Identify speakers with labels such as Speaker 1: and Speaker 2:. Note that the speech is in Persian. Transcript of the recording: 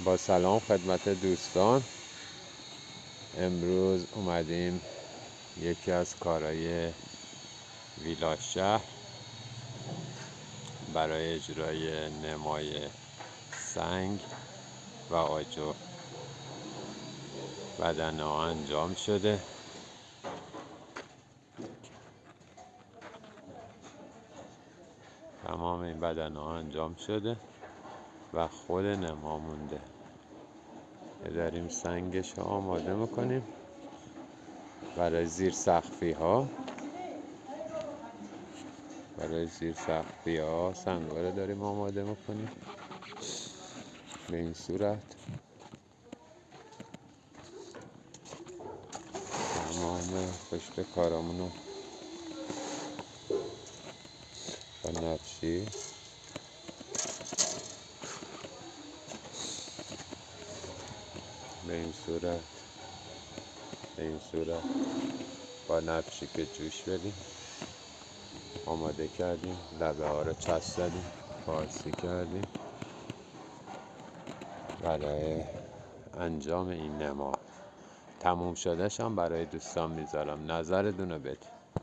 Speaker 1: با سلام خدمت دوستان. امروز اومدیم یکی از کارهای ویلا شهر برای اجرای نمای سنگ و آجر بدنه‌ها انجام شده. تمام این بدنه‌ها انجام شده و خود نما مونده. داریم سنگش رو آماده میکنیم برای زیر سقفی ها. سنگا رو داریم آماده میکنیم به این صورت. تمام پشت کارامونو با نقشی به این صورت با نقشی که جوش بدیم آماده کردیم. لبه ها رو چسب زدیم، فارسی کردیم برای انجام این نما. تموم شدهش هم برای دوستان میذارم، نظرتون رو بدید.